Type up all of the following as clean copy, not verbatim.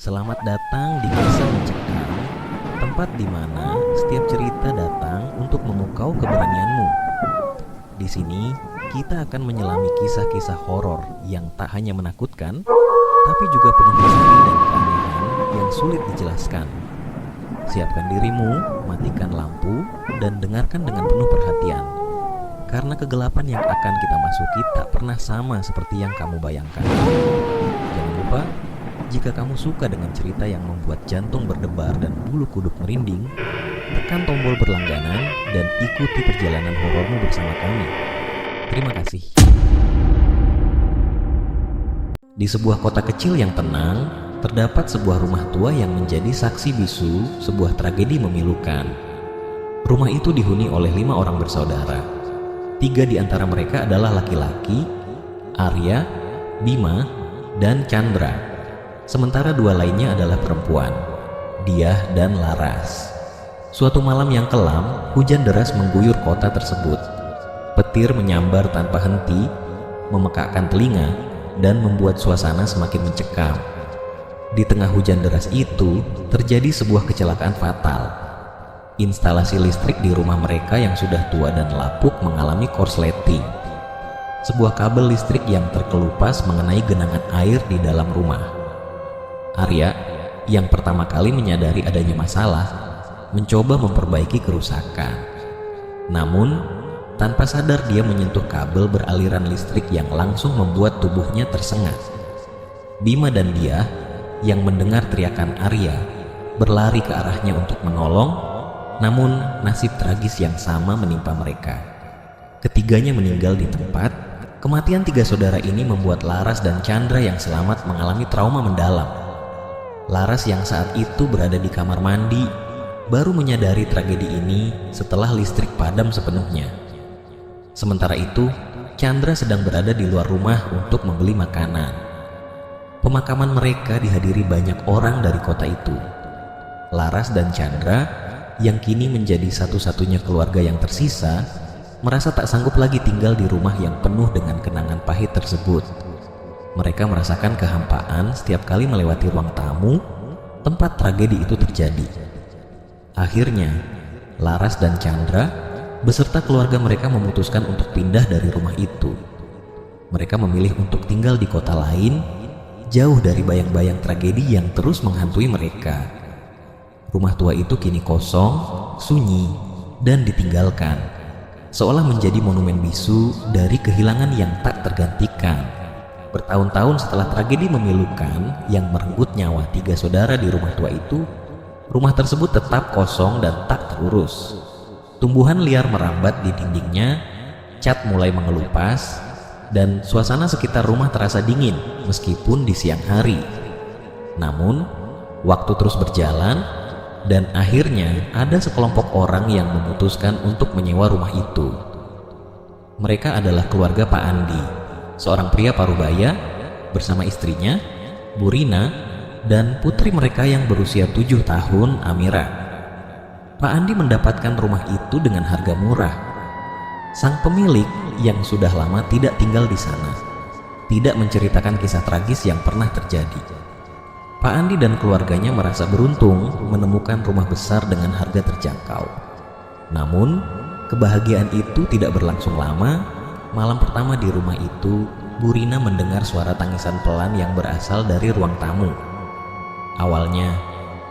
Selamat datang di Kisah Mencekam, tempat di mana setiap cerita datang untuk memukau keberanianmu. Di sini, kita akan menyelami kisah-kisah horor yang tak hanya menakutkan, tapi juga penuh misteri dan keanehan yang sulit dijelaskan. Siapkan dirimu, matikan lampu, dan dengarkan dengan penuh perhatian. Karena kegelapan yang akan kita masuki tak pernah sama seperti yang kamu bayangkan. Jangan lupa, jika kamu suka dengan cerita yang membuat jantung berdebar dan bulu kuduk merinding, tekan tombol berlangganan dan ikuti perjalanan horormu bersama kami. Terima kasih. Di sebuah kota kecil yang tenang, terdapat sebuah rumah tua yang menjadi saksi bisu sebuah tragedi memilukan. Rumah itu dihuni oleh 5 orang bersaudara. 3 di antara mereka adalah laki-laki, Arya, Bima, dan Chandra. Sementara 2 lainnya adalah perempuan, Diah dan Laras. Suatu malam yang kelam, hujan deras mengguyur kota tersebut. Petir menyambar tanpa henti, memekakkan telinga, dan membuat suasana semakin mencekam. Di tengah hujan deras itu, terjadi sebuah kecelakaan fatal. Instalasi listrik di rumah mereka yang sudah tua dan lapuk mengalami korsleting. Sebuah kabel listrik yang terkelupas mengenai genangan air di dalam rumah. Arya, yang pertama kali menyadari adanya masalah, mencoba memperbaiki kerusakan. Namun, tanpa sadar dia menyentuh kabel beraliran listrik yang langsung membuat tubuhnya tersengat. Bima dan Diah, yang mendengar teriakan Arya, berlari ke arahnya untuk menolong, namun nasib tragis yang sama menimpa mereka. Ketiganya meninggal di tempat. Kematian 3 saudara ini membuat Laras dan Chandra yang selamat mengalami trauma mendalam. Laras yang saat itu berada di kamar mandi baru menyadari tragedi ini setelah listrik padam sepenuhnya. Sementara itu, Chandra sedang berada di luar rumah untuk membeli makanan. Pemakaman mereka dihadiri banyak orang dari kota itu. Laras dan Chandra, yang kini menjadi satu-satunya keluarga yang tersisa, merasa tak sanggup lagi tinggal di rumah yang penuh dengan kenangan pahit tersebut. Mereka merasakan kehampaan setiap kali melewati ruang tamu tempat tragedi itu terjadi. Akhirnya, Laras dan Chandra beserta keluarga mereka memutuskan untuk pindah dari rumah itu. Mereka memilih untuk tinggal di kota lain, jauh dari bayang-bayang tragedi yang terus menghantui mereka. Rumah tua itu kini kosong, sunyi, dan ditinggalkan, seolah menjadi monumen bisu dari kehilangan yang tak tergantikan. Bertahun-tahun setelah tragedi memilukan yang merenggut nyawa 3 saudara di rumah tua itu, rumah tersebut tetap kosong dan tak terurus. Tumbuhan liar merambat di dindingnya, cat mulai mengelupas, dan suasana sekitar rumah terasa dingin meskipun di siang hari. Namun, waktu terus berjalan, dan akhirnya ada sekelompok orang yang memutuskan untuk menyewa rumah itu. Mereka adalah keluarga Pak Andi, seorang pria parubaya bersama istrinya, Burina, dan putri mereka yang berusia 7 tahun, Amira. Pak Andi mendapatkan rumah itu dengan harga murah. Sang pemilik yang sudah lama tidak tinggal di sana tidak menceritakan kisah tragis yang pernah terjadi. Pak Andi dan keluarganya merasa beruntung menemukan rumah besar dengan harga terjangkau. Namun, kebahagiaan itu tidak berlangsung lama. Malam pertama di rumah itu, Burina mendengar suara tangisan pelan yang berasal dari ruang tamu. Awalnya,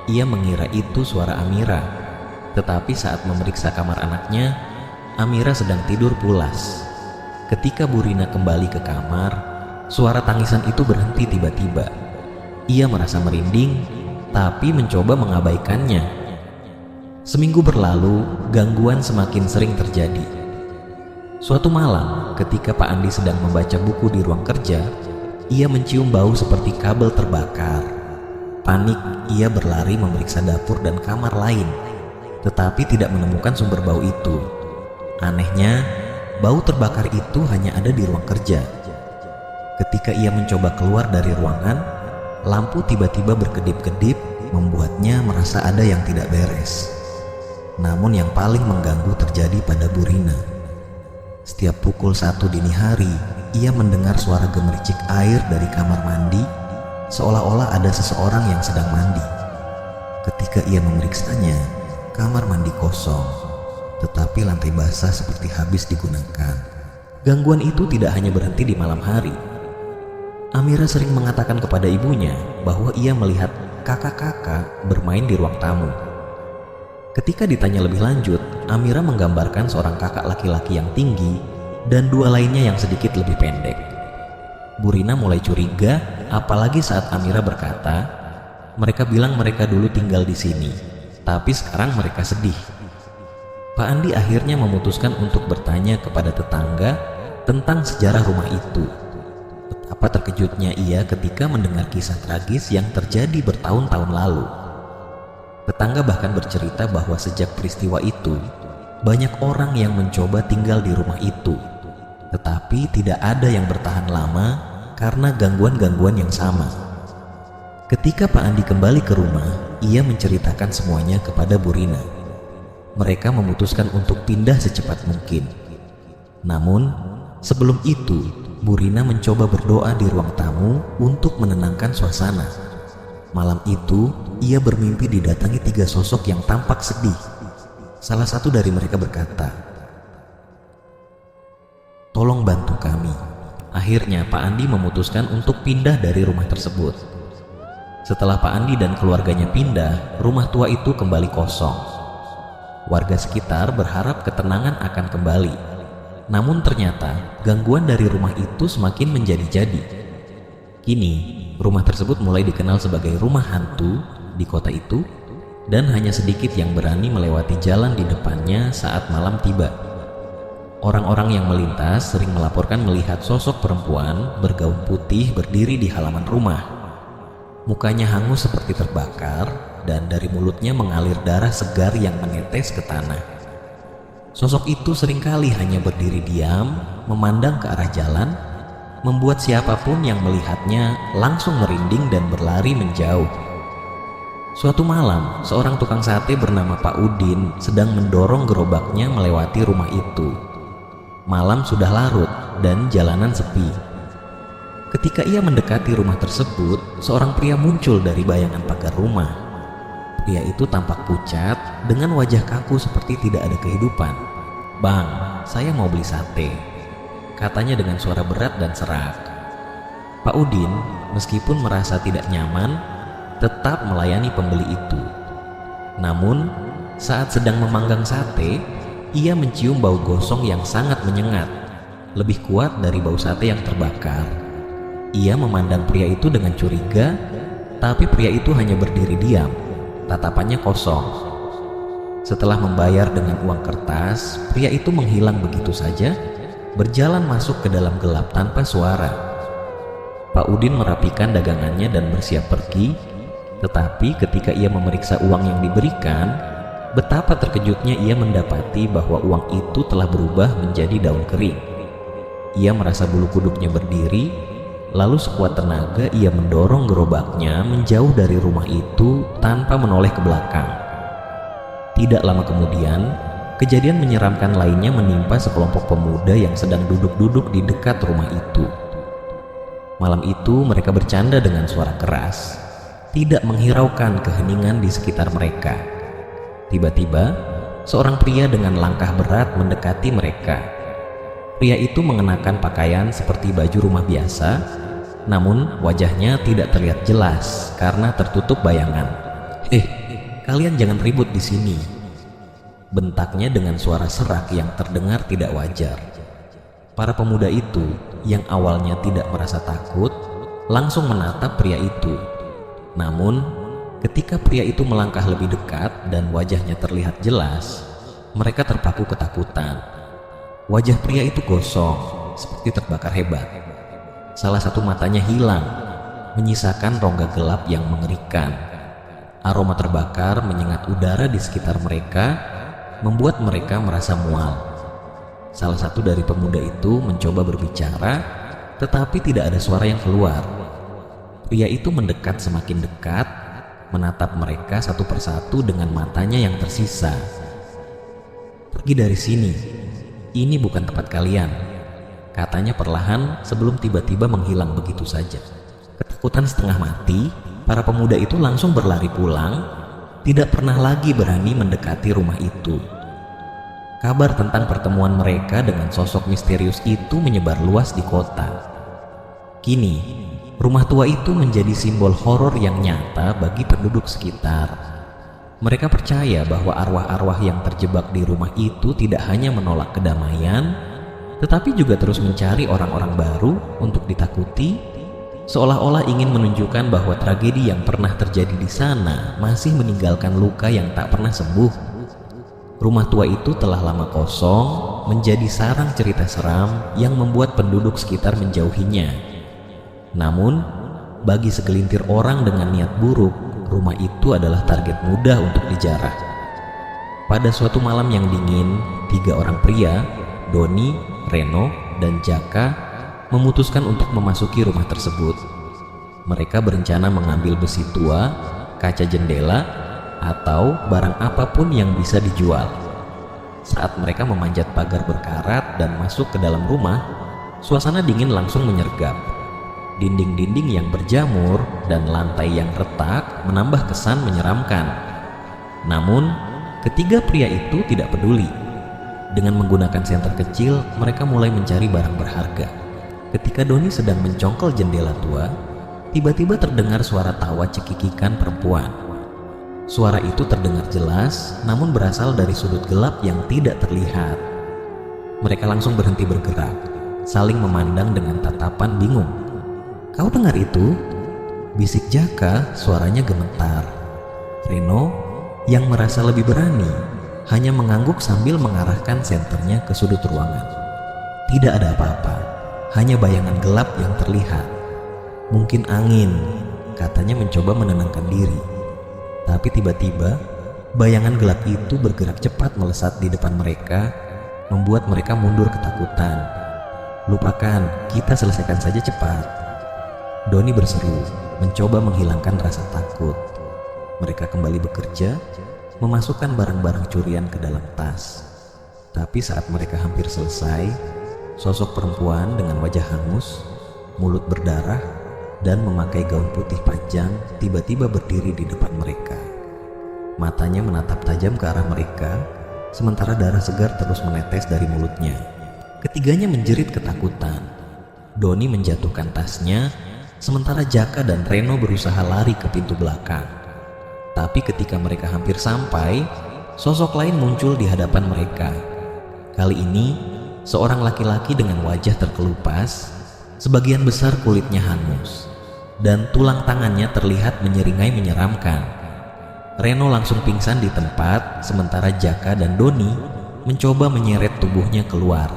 ia mengira itu suara Amira, tetapi saat memeriksa kamar anaknya, Amira sedang tidur pulas. Ketika Burina kembali ke kamar, suara tangisan itu berhenti tiba-tiba. Ia merasa merinding, tapi mencoba mengabaikannya. Seminggu berlalu, gangguan semakin sering terjadi. Suatu malam, ketika Pak Andi sedang membaca buku di ruang kerja, ia mencium bau seperti kabel terbakar. Panik, ia berlari memeriksa dapur dan kamar lain, tetapi tidak menemukan sumber bau itu. Anehnya, bau terbakar itu hanya ada di ruang kerja. Ketika ia mencoba keluar dari ruangan, lampu tiba-tiba berkedip-kedip, membuatnya merasa ada yang tidak beres. Namun yang paling mengganggu terjadi pada Burina. Setiap pukul 1 dini hari, ia mendengar suara gemericik air dari kamar mandi seolah-olah ada seseorang yang sedang mandi. Ketika ia memeriksanya, kamar mandi kosong, tetapi lantai basah seperti habis digunakan. Gangguan itu tidak hanya berhenti di malam hari. Amira sering mengatakan kepada ibunya bahwa ia melihat kakak-kakak bermain di ruang tamu. Ketika ditanya lebih lanjut, Amira menggambarkan seorang kakak laki-laki yang tinggi dan dua lainnya yang sedikit lebih pendek. Burina mulai curiga, apalagi saat Amira berkata, mereka bilang mereka dulu tinggal di sini, tapi sekarang mereka sedih. Pak Andi akhirnya memutuskan untuk bertanya kepada tetangga tentang sejarah rumah itu. Betapa terkejutnya ia ketika mendengar kisah tragis yang terjadi bertahun-tahun lalu. Tetangga bahkan bercerita bahwa sejak peristiwa itu, banyak orang yang mencoba tinggal di rumah itu, tetapi tidak ada yang bertahan lama karena gangguan-gangguan yang sama. Ketika Pak Andi kembali ke rumah, ia menceritakan semuanya kepada Burina. Mereka memutuskan untuk pindah secepat mungkin. Namun, sebelum itu, Burina mencoba berdoa di ruang tamu untuk menenangkan suasana. Malam itu, ia bermimpi didatangi 3 sosok yang tampak sedih. Salah satu dari mereka berkata, "Tolong bantu kami." Akhirnya Pak Andi memutuskan untuk pindah dari rumah tersebut. Setelah Pak Andi dan keluarganya pindah, rumah tua itu kembali kosong. Warga sekitar berharap ketenangan akan kembali. Namun ternyata gangguan dari rumah itu semakin menjadi-jadi. Kini, rumah tersebut mulai dikenal sebagai rumah hantu di kota itu, dan hanya sedikit yang berani melewati jalan di depannya saat malam tiba. Orang-orang yang melintas sering melaporkan melihat sosok perempuan bergaun putih berdiri di halaman rumah. Mukanya hangus seperti terbakar, dan dari mulutnya mengalir darah segar yang menetes ke tanah. Sosok itu seringkali hanya berdiri diam, memandang ke arah jalan, membuat siapapun yang melihatnya langsung merinding dan berlari menjauh. Suatu malam, seorang tukang sate bernama Pak Udin sedang mendorong gerobaknya melewati rumah itu. Malam sudah larut dan jalanan sepi. Ketika ia mendekati rumah tersebut, seorang pria muncul dari bayangan pagar rumah. Pria itu tampak pucat dengan wajah kaku seperti tidak ada kehidupan. "Bang, saya mau beli sate," katanya dengan suara berat dan serak. Pak Udin, meskipun merasa tidak nyaman, tetap melayani pembeli itu. Namun, saat sedang memanggang sate, ia mencium bau gosong yang sangat menyengat, lebih kuat dari bau sate yang terbakar. Ia memandang pria itu dengan curiga, tapi pria itu hanya berdiri diam, tatapannya kosong. Setelah membayar dengan uang kertas, pria itu menghilang begitu saja, berjalan masuk ke dalam gelap tanpa suara. Pak Udin merapikan dagangannya dan bersiap pergi, tetapi ketika ia memeriksa uang yang diberikan, betapa terkejutnya ia mendapati bahwa uang itu telah berubah menjadi daun kering. Ia merasa bulu kuduknya berdiri. Lalu sekuat tenaga ia mendorong gerobaknya menjauh dari rumah itu tanpa menoleh ke belakang. Tidak lama kemudian, kejadian menyeramkan lainnya menimpa sekelompok pemuda yang sedang duduk-duduk di dekat rumah itu. Malam itu mereka bercanda dengan suara keras, tidak menghiraukan keheningan di sekitar mereka. Tiba-tiba, seorang pria dengan langkah berat mendekati mereka. Pria itu mengenakan pakaian seperti baju rumah biasa, namun wajahnya tidak terlihat jelas karena tertutup bayangan. Kalian jangan ribut di sini," bentaknya dengan suara serak yang terdengar tidak wajar. Para pemuda itu yang awalnya tidak merasa takut, langsung menatap pria itu. Namun, ketika pria itu melangkah lebih dekat dan wajahnya terlihat jelas, mereka terpaku ketakutan. Wajah pria itu gosong, seperti terbakar hebat. Salah satu matanya hilang, menyisakan rongga gelap yang mengerikan. Aroma terbakar menyengat udara di sekitar mereka, membuat mereka merasa mual. Salah satu dari pemuda itu mencoba berbicara, tetapi tidak ada suara yang keluar. Pria itu mendekat semakin dekat, menatap mereka satu persatu dengan matanya yang tersisa. "Pergi dari sini. Ini bukan tempat kalian," katanya perlahan sebelum tiba-tiba menghilang begitu saja. Ketakutan setengah mati, para pemuda itu langsung berlari pulang, tidak pernah lagi berani mendekati rumah itu. Kabar tentang pertemuan mereka dengan sosok misterius itu menyebar luas di kota. Kini, rumah tua itu menjadi simbol horor yang nyata bagi penduduk sekitar. Mereka percaya bahwa arwah-arwah yang terjebak di rumah itu tidak hanya menolak kedamaian, tetapi juga terus mencari orang-orang baru untuk ditakuti, seolah-olah ingin menunjukkan bahwa tragedi yang pernah terjadi di sana masih meninggalkan luka yang tak pernah sembuh. Rumah tua itu telah lama kosong, menjadi sarang cerita seram yang membuat penduduk sekitar menjauhinya. Namun, bagi segelintir orang dengan niat buruk, rumah itu adalah target mudah untuk dijarah. Pada suatu malam yang dingin, 3 orang pria, Doni, Reno, dan Jaka, memutuskan untuk memasuki rumah tersebut. Mereka berencana mengambil besi tua, kaca jendela, atau barang apapun yang bisa dijual. Saat mereka memanjat pagar berkarat dan masuk ke dalam rumah, suasana dingin langsung menyergap. Dinding-dinding yang berjamur dan lantai yang retak menambah kesan menyeramkan. Namun, ketiga pria itu tidak peduli. Dengan menggunakan senter kecil, mereka mulai mencari barang berharga. Ketika Doni sedang mencongkel jendela tua, tiba-tiba terdengar suara tawa cekikikan perempuan. Suara itu terdengar jelas, namun berasal dari sudut gelap yang tidak terlihat. Mereka langsung berhenti bergerak, saling memandang dengan tatapan bingung. "Kau dengar itu?" bisik Jaka, suaranya gemetar. Reno, yang merasa lebih berani, hanya mengangguk sambil mengarahkan senternya ke sudut ruangan. Tidak ada apa-apa, hanya bayangan gelap yang terlihat. "Mungkin angin," katanya mencoba menenangkan diri. Tapi tiba-tiba, bayangan gelap itu bergerak cepat melesat di depan mereka, membuat mereka mundur ketakutan. "Lupakan, kita selesaikan saja cepat," Doni berseru, mencoba menghilangkan rasa takut. Mereka kembali bekerja, memasukkan barang-barang curian ke dalam tas. Tapi saat mereka hampir selesai, sosok perempuan dengan wajah hangus, mulut berdarah, dan memakai gaun putih panjang tiba-tiba berdiri di depan mereka. Matanya menatap tajam ke arah mereka, sementara darah segar terus menetes dari mulutnya. Ketiganya menjerit ketakutan. Doni menjatuhkan tasnya, sementara Jaka dan Reno berusaha lari ke pintu belakang. Tapi ketika mereka hampir sampai, sosok lain muncul di hadapan mereka. Kali ini, seorang laki-laki dengan wajah terkelupas, sebagian besar kulitnya hangus, dan tulang tangannya terlihat menyeringai menyeramkan. Reno langsung pingsan di tempat, sementara Jaka dan Doni mencoba menyeret tubuhnya keluar.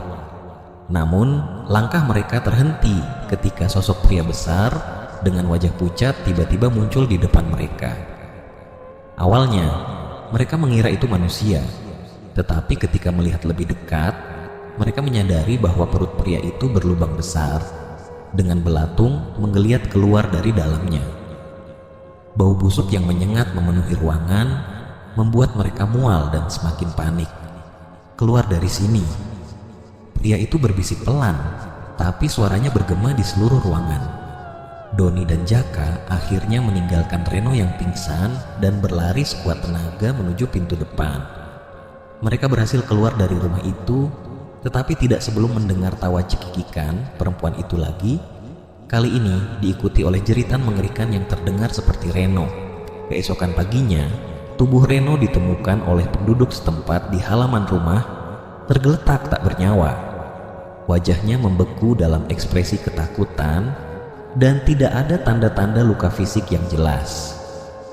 Namun, langkah mereka terhenti ketika sosok pria besar dengan wajah pucat tiba-tiba muncul di depan mereka. Awalnya, mereka mengira itu manusia, tetapi ketika melihat lebih dekat, mereka menyadari bahwa perut pria itu berlubang besar, dengan belatung menggeliat keluar dari dalamnya. Bau busuk yang menyengat memenuhi ruangan membuat mereka mual dan semakin panik. "Keluar dari sini," pria itu berbisik pelan, tapi suaranya bergema di seluruh ruangan. Doni dan Jaka akhirnya meninggalkan Reno yang pingsan dan berlari sekuat tenaga menuju pintu depan. Mereka berhasil keluar dari rumah itu, tetapi tidak sebelum mendengar tawa cekikikan perempuan itu lagi. Kali ini diikuti oleh jeritan mengerikan yang terdengar seperti Reno. Keesokan paginya, tubuh Reno ditemukan oleh penduduk setempat di halaman rumah, tergeletak tak bernyawa. Wajahnya membeku dalam ekspresi ketakutan dan tidak ada tanda-tanda luka fisik yang jelas.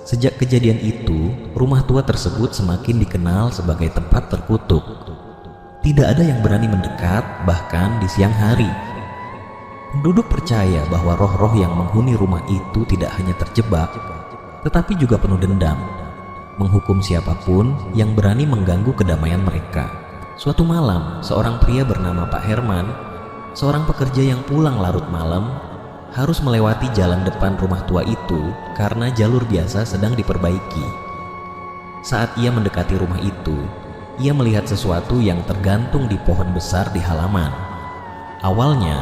Sejak kejadian itu, rumah tua tersebut semakin dikenal sebagai tempat terkutuk. Tidak ada yang berani mendekat, bahkan di siang hari. Penduduk percaya bahwa roh-roh yang menghuni rumah itu tidak hanya terjebak, tetapi juga penuh dendam, menghukum siapapun yang berani mengganggu kedamaian mereka. Suatu malam, seorang pria bernama Pak Herman, seorang pekerja yang pulang larut malam, harus melewati jalan depan rumah tua itu karena jalur biasa sedang diperbaiki. Saat ia mendekati rumah itu, ia melihat sesuatu yang tergantung di pohon besar di halaman. Awalnya,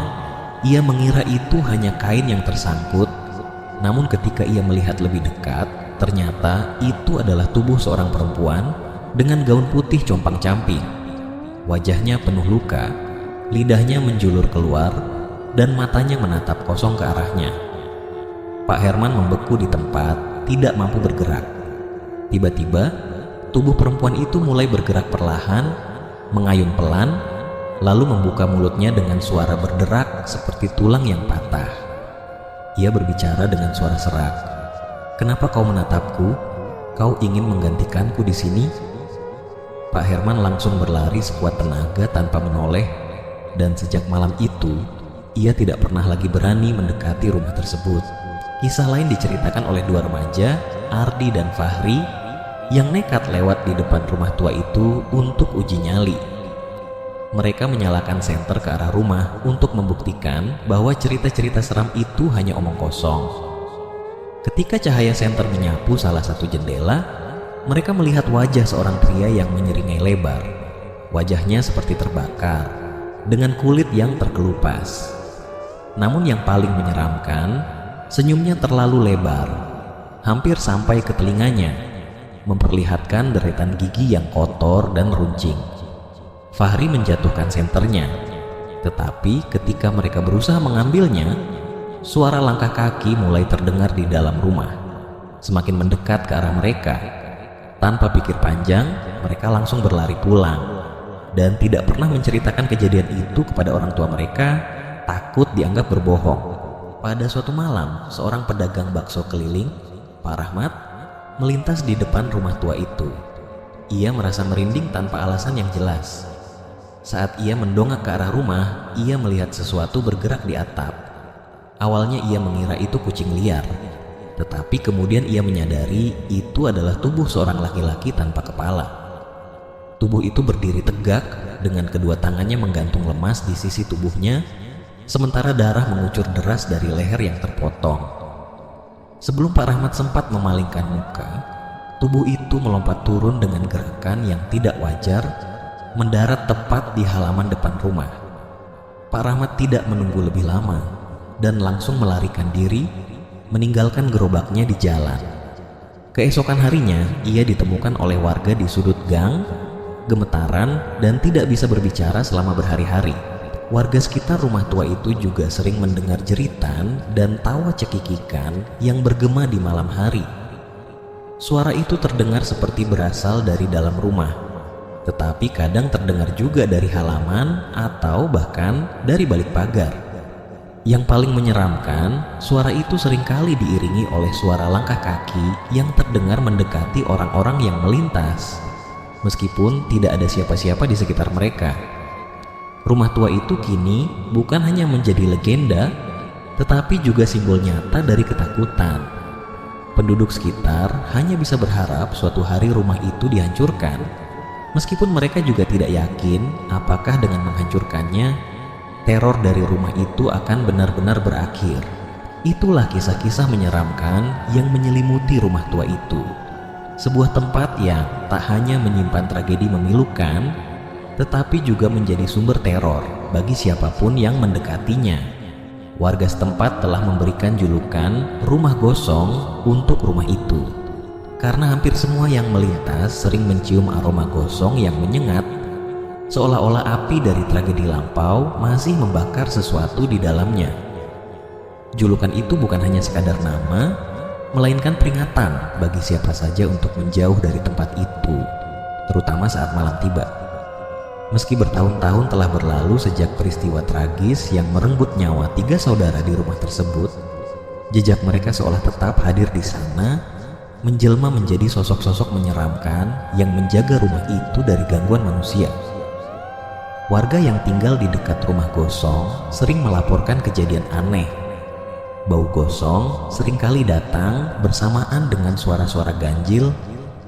ia mengira itu hanya kain yang tersangkut, Namun ketika ia melihat lebih dekat, ternyata itu adalah tubuh seorang perempuan dengan gaun putih compang-camping. Wajahnya penuh luka, lidahnya menjulur keluar, dan matanya menatap kosong ke arahnya. Pak Herman membeku di tempat, tidak mampu bergerak. Tiba-tiba, tubuh perempuan itu mulai bergerak perlahan, mengayun pelan, lalu membuka mulutnya dengan suara berderak seperti tulang yang patah. Ia berbicara dengan suara serak. "Kenapa kau menatapku? Kau ingin menggantikanku di sini?" Pak Herman langsung berlari sekuat tenaga tanpa menoleh, dan sejak malam itu, ia tidak pernah lagi berani mendekati rumah tersebut. Kisah lain diceritakan oleh dua remaja, Ardi dan Fahri, yang nekat lewat di depan rumah tua itu untuk uji nyali. Mereka menyalakan senter ke arah rumah untuk membuktikan bahwa cerita-cerita seram itu hanya omong kosong. Ketika cahaya senter menyapu salah satu jendela, mereka melihat wajah seorang pria yang menyeringai lebar. Wajahnya seperti terbakar, dengan kulit yang terkelupas. Namun yang paling menyeramkan, senyumnya terlalu lebar, hampir sampai ke telinganya, memperlihatkan deretan gigi yang kotor dan runcing. Fahri menjatuhkan senternya, tetapi ketika mereka berusaha mengambilnya, suara langkah kaki mulai terdengar di dalam rumah, semakin mendekat ke arah mereka. Tanpa pikir panjang, mereka langsung berlari pulang, dan tidak pernah menceritakan kejadian itu kepada orang tua mereka, takut dianggap berbohong. Pada suatu malam, seorang pedagang bakso keliling, Pak Rahmat, melintas di depan rumah tua itu. Ia merasa merinding tanpa alasan yang jelas. Saat ia mendongak ke arah rumah, ia melihat sesuatu bergerak di atap. Awalnya ia mengira itu kucing liar, tetapi kemudian ia menyadari itu adalah tubuh seorang laki-laki tanpa kepala. Tubuh itu berdiri tegak dengan kedua tangannya menggantung lemas di sisi tubuhnya, sementara darah mengucur deras dari leher yang terpotong. Sebelum Pak Rahmat sempat memalingkan muka, tubuh itu melompat turun dengan gerakan yang tidak wajar, mendarat tepat di halaman depan rumah. Pak Rahmat tidak menunggu lebih lama dan langsung melarikan diri, meninggalkan gerobaknya di jalan. Keesokan harinya, ia ditemukan oleh warga di sudut gang, gemetaran dan tidak bisa berbicara selama berhari-hari. Warga sekitar rumah tua itu juga sering mendengar jeritan dan tawa cekikikan yang bergema di malam hari. Suara itu terdengar seperti berasal dari dalam rumah, tetapi kadang terdengar juga dari halaman atau bahkan dari balik pagar. Yang paling menyeramkan, suara itu seringkali diiringi oleh suara langkah kaki yang terdengar mendekati orang-orang yang melintas, meskipun tidak ada siapa-siapa di sekitar mereka. Rumah tua itu kini bukan hanya menjadi legenda, tetapi juga simbol nyata dari ketakutan. Penduduk sekitar hanya bisa berharap suatu hari rumah itu dihancurkan, meskipun mereka juga tidak yakin apakah dengan menghancurkannya, teror dari rumah itu akan benar-benar berakhir. Itulah kisah-kisah menyeramkan yang menyelimuti rumah tua itu. Sebuah tempat yang tak hanya menyimpan tragedi memilukan, tetapi juga menjadi sumber teror bagi siapapun yang mendekatinya. Warga setempat telah memberikan julukan rumah gosong untuk rumah itu, karena hampir semua yang melintas sering mencium aroma gosong yang menyengat, seolah-olah api dari tragedi lampau masih membakar sesuatu di dalamnya. Julukan itu bukan hanya sekadar nama, melainkan peringatan bagi siapa saja untuk menjauh dari tempat itu, terutama saat malam tiba. Meski bertahun-tahun telah berlalu sejak peristiwa tragis yang merenggut nyawa 3 saudara di rumah tersebut, jejak mereka seolah tetap hadir di sana, menjelma menjadi sosok-sosok menyeramkan yang menjaga rumah itu dari gangguan manusia. Warga yang tinggal di dekat rumah gosong sering melaporkan kejadian aneh. Bau gosong seringkali datang bersamaan dengan suara-suara ganjil,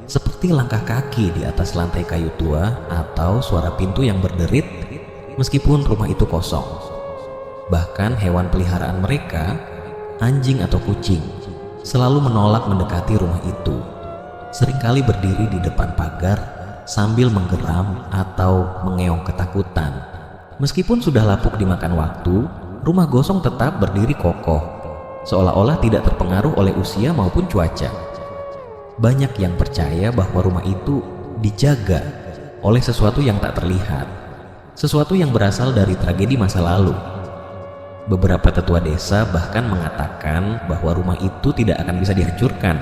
seperti langkah kaki di atas lantai kayu tua atau suara pintu yang berderit meskipun rumah itu kosong. Bahkan hewan peliharaan mereka, anjing atau kucing, selalu menolak mendekati rumah itu, seringkali berdiri di depan pagar sambil menggeram atau mengeong ketakutan. Meskipun sudah lapuk dimakan waktu, rumah gosong tetap berdiri kokoh, seolah-olah tidak terpengaruh oleh usia maupun cuaca. Banyak yang percaya bahwa rumah itu dijaga oleh sesuatu yang tak terlihat, sesuatu yang berasal dari tragedi masa lalu. Beberapa tetua desa bahkan mengatakan bahwa rumah itu tidak akan bisa dihancurkan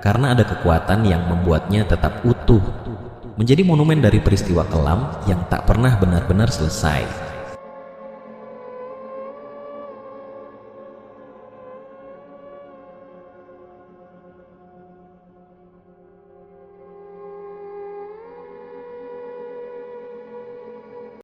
karena ada kekuatan yang membuatnya tetap utuh, menjadi monumen dari peristiwa kelam yang tak pernah benar-benar selesai.